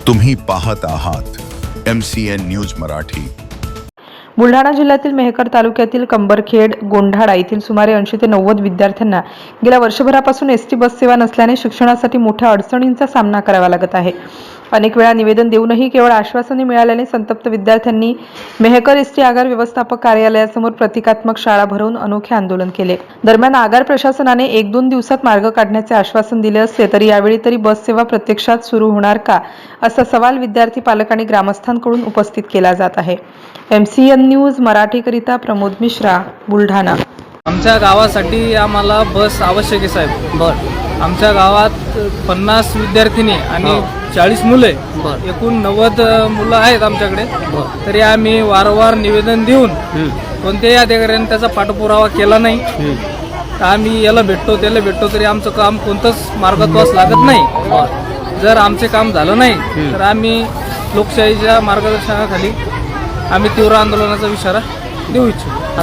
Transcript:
तुम्ही पाहत आहात MCN न्यूज मराठी। बुलढाणा जिल्ह्यातील मेहकर तालुक्यातील कंबरखेड गोंढाळा येथील सुमारे 80 ते 90 विद्यार्थ्यांना गेल्या वर्षभरापासून एसटी बस सेवा नसल्याने शिक्षणासाठी मोठ्या अडचणींचा सामना करावा लागत आहे। अनेक वेळा निवेदन देऊनही केवळ आश्वासने मिळाल्याने संतप्त विद्यार्थ्यांनी मेहकर एसटी आगार व्यवस्थापक कार्यालयासमोर प्रतिकात्मक शाळा भरवून अनोखे आंदोलन केले। दरम्यान आगार प्रशासनाने 1-2 दिवसात मार्ग काढण्याचे आश्वासन दिले असले तरी यावेळी तरी बस सेवा प्रत्यक्षात सुरू होणार का असा सवाल विद्यार्थी पालक आणि ग्रामस्थांकडून उपस्थित केला जात आहे। MCN न्यूज मराठीकरिता प्रमोद मिश्रा, बुलढाणा। आमच्या गावासाठी आम्हाला बस आवश्यक आहे साहेब। आमच्या गावात 50 विद्यार्थिनी आणि 40 मुले, एकूण 90 मुलं आहेत आमच्याकडे। तरी आम्ही वारंवार निवेदन देऊन कोणत्याही अधिकाऱ्यांनी त्याचा पाठपुरावा केला नाही। तर आम्ही याला भेटतो त्याला भेटतो तरी आमचं काम कोणतंच मार्गत्वास लागत नाही। जर आमचे काम झालं नाही तर आम्ही लोकशाहीच्या मार्गदर्शनाखाली आम्ही तीव्र आंदोलनाचा इशारा देऊ इच्छितो।